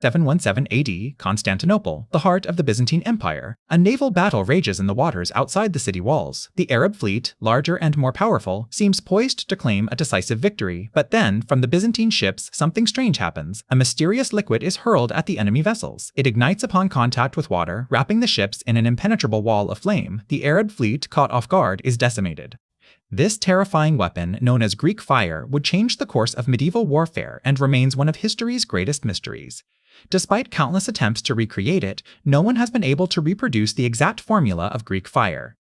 717 AD, Constantinople, the heart of the Byzantine Empire. A naval battle rages in the waters outside the city walls. The Arab fleet, larger and more powerful, seems poised to claim a decisive victory, but then, from the Byzantine ships, something strange happens. A mysterious liquid is hurled at the enemy vessels. It ignites upon contact with water, wrapping the ships in an impenetrable wall of flame. The Arab fleet, caught off guard, is decimated. This terrifying weapon, known as Greek fire, would change the course of medieval warfare and remains one of history's greatest mysteries. Despite countless attempts to recreate it, no one has been able to reproduce the exact formula of Greek fire.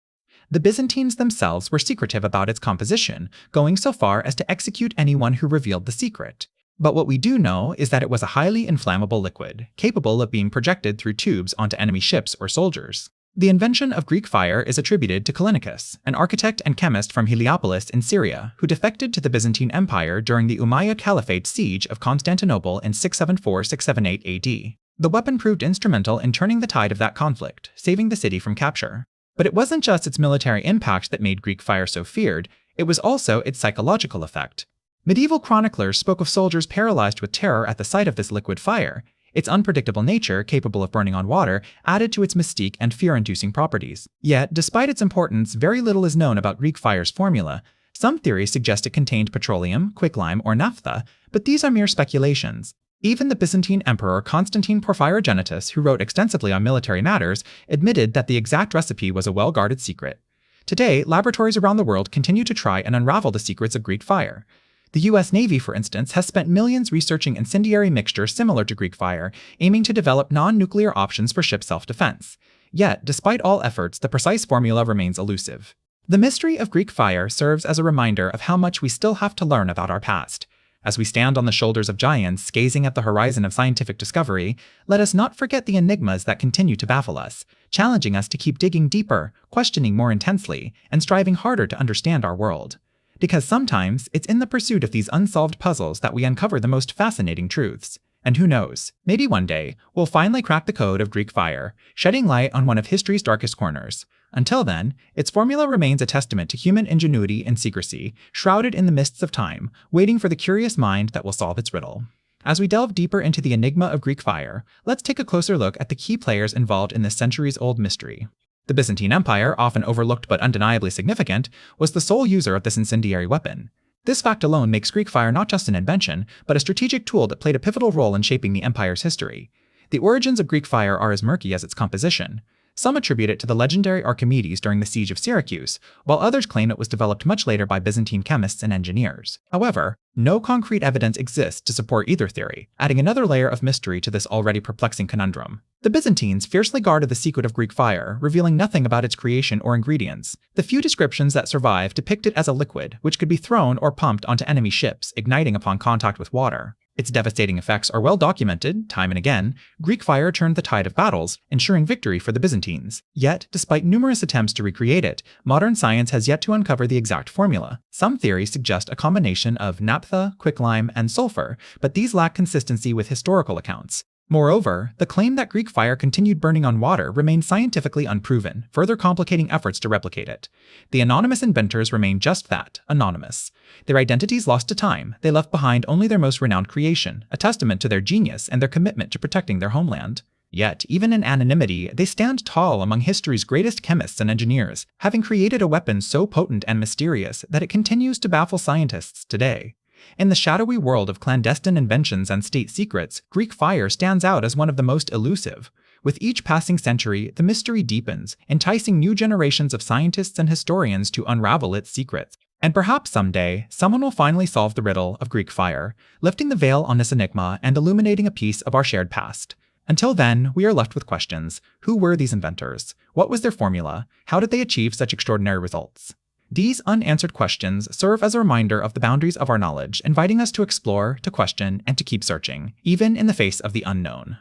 The Byzantines themselves were secretive about its composition, going so far as to execute anyone who revealed the secret. But what we do know is that it was a highly inflammable liquid, capable of being projected through tubes onto enemy ships or soldiers. The invention of Greek fire is attributed to Callinicus, an architect and chemist from Heliopolis in Syria, who defected to the Byzantine Empire during the Umayyad Caliphate's siege of Constantinople in 674-678 AD. The weapon proved instrumental in turning the tide of that conflict, saving the city from capture. But it wasn't just its military impact that made Greek fire so feared, it was also its psychological effect. Medieval chroniclers spoke of soldiers paralyzed with terror at the sight of this liquid fire. Its unpredictable nature, capable of burning on water, added to its mystique and fear-inducing properties. Yet, despite its importance, very little is known about Greek fire's formula. Some theories suggest it contained petroleum, quicklime, or naphtha, but these are mere speculations. Even the Byzantine Emperor Constantine Porphyrogenitus, who wrote extensively on military matters, admitted that the exact recipe was a well-guarded secret. Today, laboratories around the world continue to try and unravel the secrets of Greek fire. The US Navy, for instance, has spent millions researching incendiary mixtures similar to Greek fire, aiming to develop non-nuclear options for ship self-defense. Yet, despite all efforts, the precise formula remains elusive. The mystery of Greek fire serves as a reminder of how much we still have to learn about our past. As we stand on the shoulders of giants, gazing at the horizon of scientific discovery, let us not forget the enigmas that continue to baffle us, challenging us to keep digging deeper, questioning more intensely, and striving harder to understand our world. Because sometimes, it's in the pursuit of these unsolved puzzles that we uncover the most fascinating truths. And who knows, maybe one day, we'll finally crack the code of Greek fire, shedding light on one of history's darkest corners. Until then, its formula remains a testament to human ingenuity and secrecy, shrouded in the mists of time, waiting for the curious mind that will solve its riddle. As we delve deeper into the enigma of Greek fire, let's take a closer look at the key players involved in this centuries-old mystery. The Byzantine Empire, often overlooked but undeniably significant, was the sole user of this incendiary weapon. This fact alone makes Greek fire not just an invention, but a strategic tool that played a pivotal role in shaping the empire's history. The origins of Greek fire are as murky as its composition. Some attribute it to the legendary Archimedes during the siege of Syracuse, while others claim it was developed much later by Byzantine chemists and engineers. However, no concrete evidence exists to support either theory, adding another layer of mystery to this already perplexing conundrum. The Byzantines fiercely guarded the secret of Greek fire, revealing nothing about its creation or ingredients. The few descriptions that survive depict it as a liquid, which could be thrown or pumped onto enemy ships, igniting upon contact with water. Its devastating effects are well documented. Time and again, Greek fire turned the tide of battles, ensuring victory for the Byzantines. Yet, despite numerous attempts to recreate it, modern science has yet to uncover the exact formula. Some theories suggest a combination of naphtha, quicklime, and sulfur, but these lack consistency with historical accounts. Moreover, the claim that Greek fire continued burning on water remains scientifically unproven, further complicating efforts to replicate it. The anonymous inventors remain just that, anonymous. Their identities lost to time, they left behind only their most renowned creation, a testament to their genius and their commitment to protecting their homeland. Yet, even in anonymity, they stand tall among history's greatest chemists and engineers, having created a weapon so potent and mysterious that it continues to baffle scientists today. In the shadowy world of clandestine inventions and state secrets, Greek fire stands out as one of the most elusive. With each passing century, the mystery deepens, enticing new generations of scientists and historians to unravel its secrets. And perhaps someday, someone will finally solve the riddle of Greek fire, lifting the veil on this enigma and illuminating a piece of our shared past. Until then, we are left with questions. Who were these inventors? What was their formula? How did they achieve such extraordinary results? These unanswered questions serve as a reminder of the boundaries of our knowledge, inviting us to explore, to question, and to keep searching, even in the face of the unknown.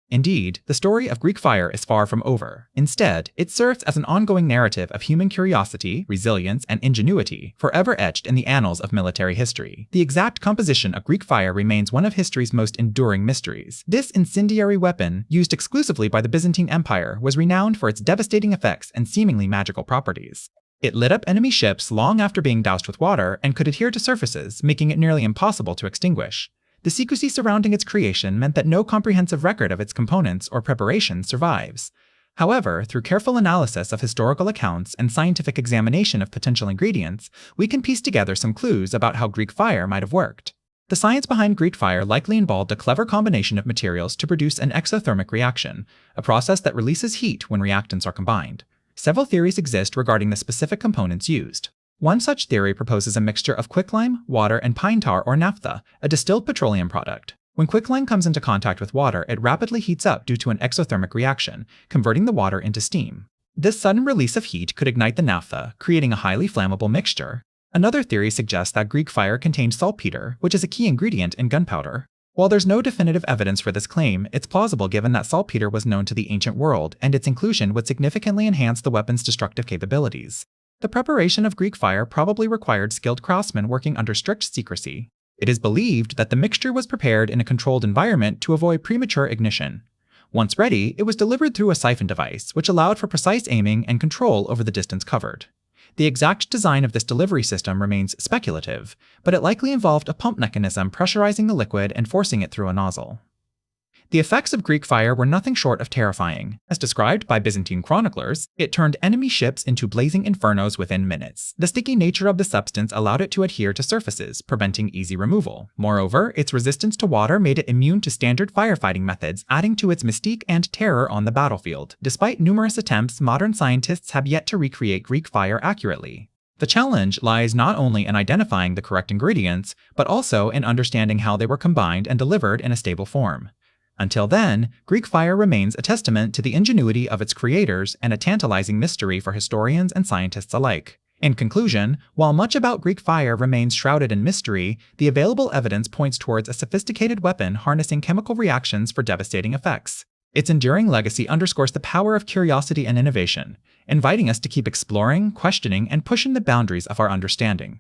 Indeed, the story of Greek fire is far from over. Instead, it serves as an ongoing narrative of human curiosity, resilience, and ingenuity, forever etched in the annals of military history. The exact composition of Greek fire remains one of history's most enduring mysteries. This incendiary weapon, used exclusively by the Byzantine Empire, was renowned for its devastating effects and seemingly magical properties. It lit up enemy ships long after being doused with water and could adhere to surfaces, making it nearly impossible to extinguish. The secrecy surrounding its creation meant that no comprehensive record of its components or preparation survives. However, through careful analysis of historical accounts and scientific examination of potential ingredients, we can piece together some clues about how Greek fire might have worked. The science behind Greek fire likely involved a clever combination of materials to produce an exothermic reaction, a process that releases heat when reactants are combined. Several theories exist regarding the specific components used. One such theory proposes a mixture of quicklime, water, and pine tar or naphtha, a distilled petroleum product. When quicklime comes into contact with water, it rapidly heats up due to an exothermic reaction, converting the water into steam. This sudden release of heat could ignite the naphtha, creating a highly flammable mixture. Another theory suggests that Greek fire contained saltpeter, which is a key ingredient in gunpowder. While there's no definitive evidence for this claim, it's plausible given that saltpeter was known to the ancient world, and its inclusion would significantly enhance the weapon's destructive capabilities. The preparation of Greek fire probably required skilled craftsmen working under strict secrecy. It is believed that the mixture was prepared in a controlled environment to avoid premature ignition. Once ready, it was delivered through a siphon device, which allowed for precise aiming and control over the distance covered. The exact design of this delivery system remains speculative, but it likely involved a pump mechanism pressurizing the liquid and forcing it through a nozzle. The effects of Greek fire were nothing short of terrifying. As described by Byzantine chroniclers, it turned enemy ships into blazing infernos within minutes. The sticky nature of the substance allowed it to adhere to surfaces, preventing easy removal. Moreover, its resistance to water made it immune to standard firefighting methods, adding to its mystique and terror on the battlefield. Despite numerous attempts, modern scientists have yet to recreate Greek fire accurately. The challenge lies not only in identifying the correct ingredients, but also in understanding how they were combined and delivered in a stable form. Until then, Greek fire remains a testament to the ingenuity of its creators and a tantalizing mystery for historians and scientists alike. In conclusion, while much about Greek fire remains shrouded in mystery, the available evidence points towards a sophisticated weapon harnessing chemical reactions for devastating effects. Its enduring legacy underscores the power of curiosity and innovation, inviting us to keep exploring, questioning, and pushing the boundaries of our understanding.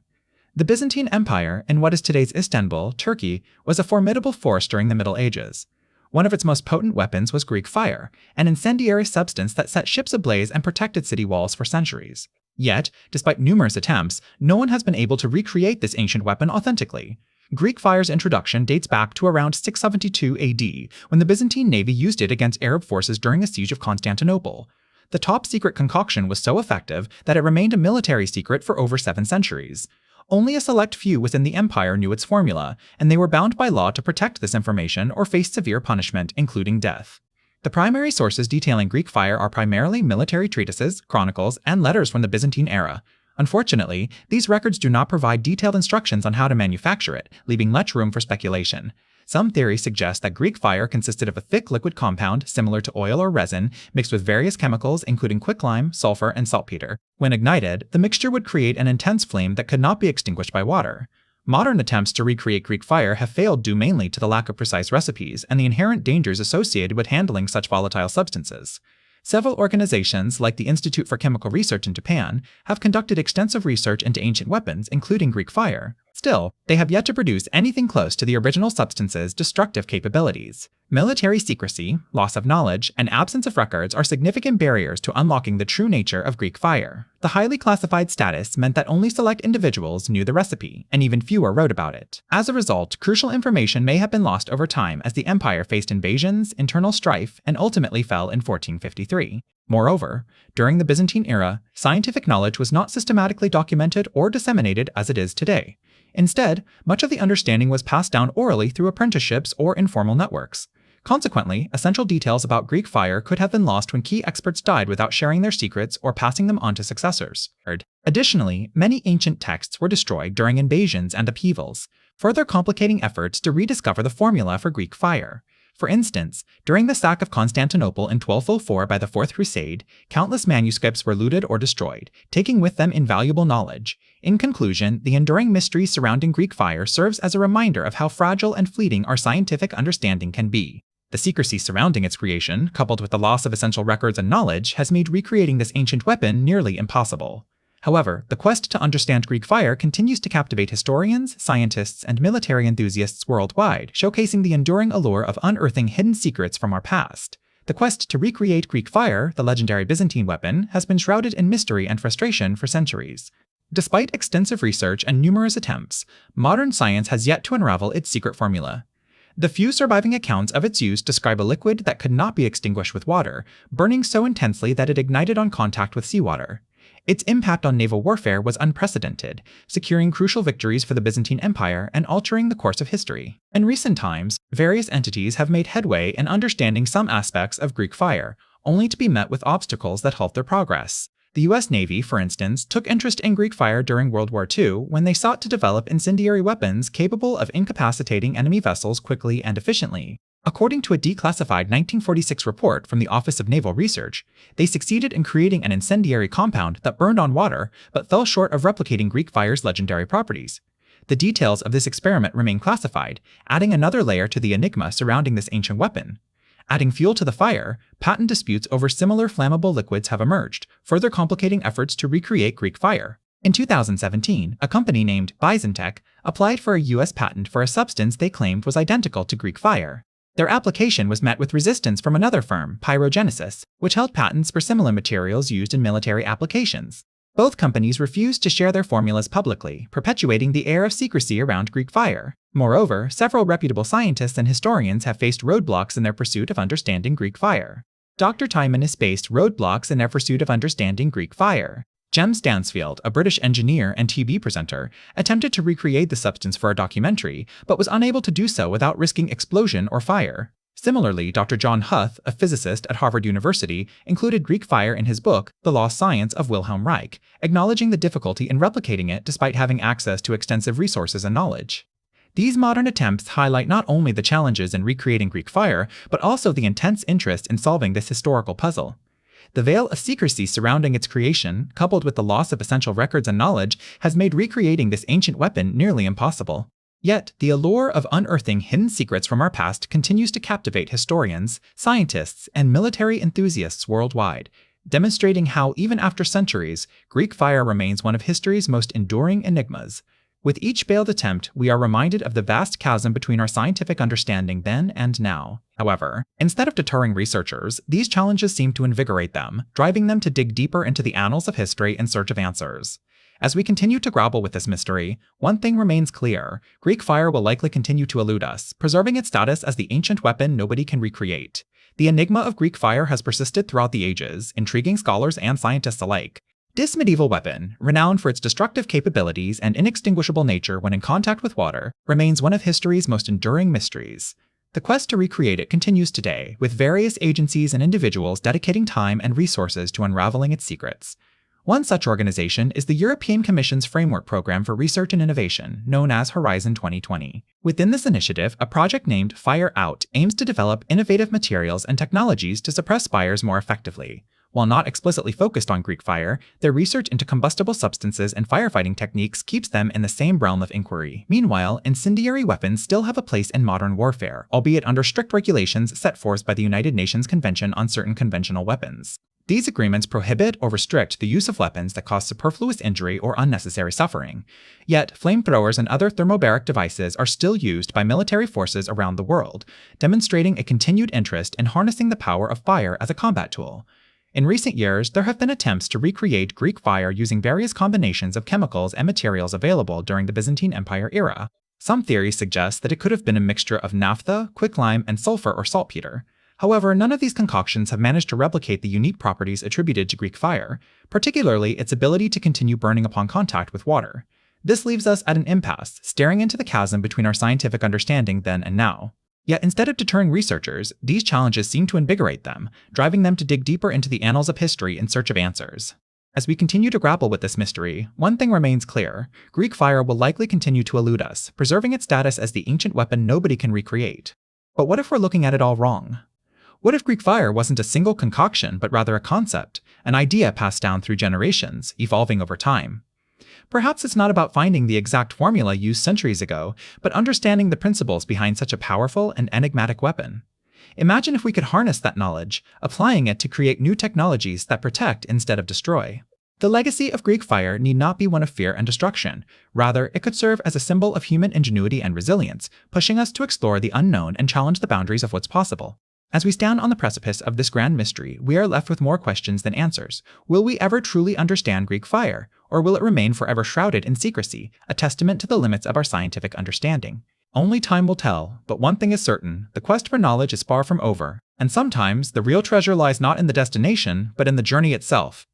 The Byzantine Empire, in what is today's Istanbul, Turkey, was a formidable force during the Middle Ages. One of its most potent weapons was Greek fire, an incendiary substance that set ships ablaze and protected city walls for centuries. Yet, despite numerous attempts, no one has been able to recreate this ancient weapon authentically. Greek fire's introduction dates back to around 672 AD, when the Byzantine navy used it against Arab forces during a siege of Constantinople. The top-secret concoction was so effective that it remained a military secret for over 7 centuries. Only a select few within the empire knew its formula, and they were bound by law to protect this information or face severe punishment, including death. The primary sources detailing Greek fire are primarily military treatises, chronicles, and letters from the Byzantine era. Unfortunately, these records do not provide detailed instructions on how to manufacture it, leaving much room for speculation. Some theories suggest that Greek fire consisted of a thick liquid compound similar to oil or resin, mixed with various chemicals including quicklime, sulfur, and saltpeter. When ignited, the mixture would create an intense flame that could not be extinguished by water. Modern attempts to recreate Greek fire have failed due mainly to the lack of precise recipes and the inherent dangers associated with handling such volatile substances. Several organizations, like the Institute for Chemical Research in Japan, have conducted extensive research into ancient weapons, including Greek fire. Still, they have yet to produce anything close to the original substance's destructive capabilities. Military secrecy, loss of knowledge, and absence of records are significant barriers to unlocking the true nature of Greek fire. The highly classified status meant that only select individuals knew the recipe, and even fewer wrote about it. As a result, crucial information may have been lost over time as the empire faced invasions, internal strife, and ultimately fell in 1453. Moreover, during the Byzantine era, scientific knowledge was not systematically documented or disseminated as it is today. Instead, much of the understanding was passed down orally through apprenticeships or informal networks. Consequently, essential details about Greek fire could have been lost when key experts died without sharing their secrets or passing them on to successors. Additionally, many ancient texts were destroyed during invasions and upheavals, further complicating efforts to rediscover the formula for Greek fire. For instance, during the sack of Constantinople in 1204 by the Fourth Crusade, countless manuscripts were looted or destroyed, taking with them invaluable knowledge. In conclusion, the enduring mystery surrounding Greek fire serves as a reminder of how fragile and fleeting our scientific understanding can be. The secrecy surrounding its creation, coupled with the loss of essential records and knowledge, has made recreating this ancient weapon nearly impossible. However, the quest to understand Greek fire continues to captivate historians, scientists, and military enthusiasts worldwide, showcasing the enduring allure of unearthing hidden secrets from our past. The quest to recreate Greek fire, the legendary Byzantine weapon, has been shrouded in mystery and frustration for centuries. Despite extensive research and numerous attempts, modern science has yet to unravel its secret formula. The few surviving accounts of its use describe a liquid that could not be extinguished with water, burning so intensely that it ignited on contact with seawater. Its impact on naval warfare was unprecedented, securing crucial victories for the Byzantine Empire and altering the course of history. In recent times, various entities have made headway in understanding some aspects of Greek fire, only to be met with obstacles that halt their progress. The US Navy, for instance, took interest in Greek fire during World War II when they sought to develop incendiary weapons capable of incapacitating enemy vessels quickly and efficiently. According to a declassified 1946 report from the Office of Naval Research, they succeeded in creating an incendiary compound that burned on water but fell short of replicating Greek fire's legendary properties. The details of this experiment remain classified, adding another layer to the enigma surrounding this ancient weapon. Adding fuel to the fire, patent disputes over similar flammable liquids have emerged, further complicating efforts to recreate Greek fire. In 2017, a company named Byzantech applied for a US patent for a substance they claimed was identical to Greek fire. Their application was met with resistance from another firm, Pyrogenesis, which held patents for similar materials used in military applications. Both companies refused to share their formulas publicly, perpetuating the air of secrecy around Greek fire. Moreover, several reputable scientists and historians have faced roadblocks in their pursuit of understanding Greek fire. Dr. Timon has faced roadblocks in their pursuit of understanding Greek fire. Jem Stansfield, a British engineer and TV presenter, attempted to recreate the substance for a documentary, but was unable to do so without risking explosion or fire. Similarly, Dr. John Huth, a physicist at Harvard University, included Greek fire in his book, The Lost Science of Wilhelm Reich, acknowledging the difficulty in replicating it despite having access to extensive resources and knowledge. These modern attempts highlight not only the challenges in recreating Greek fire, but also the intense interest in solving this historical puzzle. The veil of secrecy surrounding its creation, coupled with the loss of essential records and knowledge, has made recreating this ancient weapon nearly impossible. Yet, the allure of unearthing hidden secrets from our past continues to captivate historians, scientists, and military enthusiasts worldwide, demonstrating how, even after centuries, Greek fire remains one of history's most enduring enigmas. With each failed attempt, we are reminded of the vast chasm between our scientific understanding then and now. However, instead of deterring researchers, these challenges seem to invigorate them, driving them to dig deeper into the annals of history in search of answers. As we continue to grapple with this mystery, one thing remains clear: Greek fire will likely continue to elude us, preserving its status as the ancient weapon nobody can recreate. The enigma of Greek fire has persisted throughout the ages, intriguing scholars and scientists alike. This medieval weapon, renowned for its destructive capabilities and inextinguishable nature when in contact with water, remains one of history's most enduring mysteries. The quest to recreate it continues today, with various agencies and individuals dedicating time and resources to unraveling its secrets. One such organization is the European Commission's Framework Program for Research and Innovation, known as Horizon 2020. Within this initiative, a project named Fire Out aims to develop innovative materials and technologies to suppress fires more effectively. While not explicitly focused on Greek fire, their research into combustible substances and firefighting techniques keeps them in the same realm of inquiry. Meanwhile, incendiary weapons still have a place in modern warfare, albeit under strict regulations set forth by the United Nations Convention on Certain Conventional Weapons. These agreements prohibit or restrict the use of weapons that cause superfluous injury or unnecessary suffering. Yet, flamethrowers and other thermobaric devices are still used by military forces around the world, demonstrating a continued interest in harnessing the power of fire as a combat tool. In recent years, there have been attempts to recreate Greek fire using various combinations of chemicals and materials available during the Byzantine Empire era. Some theories suggest that it could have been a mixture of naphtha, quicklime, and sulfur or saltpeter. However, none of these concoctions have managed to replicate the unique properties attributed to Greek fire, particularly its ability to continue burning upon contact with water. This leaves us at an impasse, staring into the chasm between our scientific understanding then and now. Yet instead of deterring researchers, these challenges seem to invigorate them, driving them to dig deeper into the annals of history in search of answers. As we continue to grapple with this mystery, one thing remains clear: Greek fire will likely continue to elude us, preserving its status as the ancient weapon nobody can recreate. But what if we're looking at it all wrong? What if Greek fire wasn't a single concoction, but rather a concept, an idea passed down through generations, evolving over time? Perhaps it's not about finding the exact formula used centuries ago, but understanding the principles behind such a powerful and enigmatic weapon. Imagine if we could harness that knowledge, applying it to create new technologies that protect instead of destroy. The legacy of Greek fire need not be one of fear and destruction. Rather, it could serve as a symbol of human ingenuity and resilience, pushing us to explore the unknown and challenge the boundaries of what's possible. As we stand on the precipice of this grand mystery, we are left with more questions than answers. Will we ever truly understand Greek fire, or will it remain forever shrouded in secrecy, a testament to the limits of our scientific understanding? Only time will tell, but one thing is certain, the quest for knowledge is far from over. And sometimes, the real treasure lies not in the destination, but in the journey itself.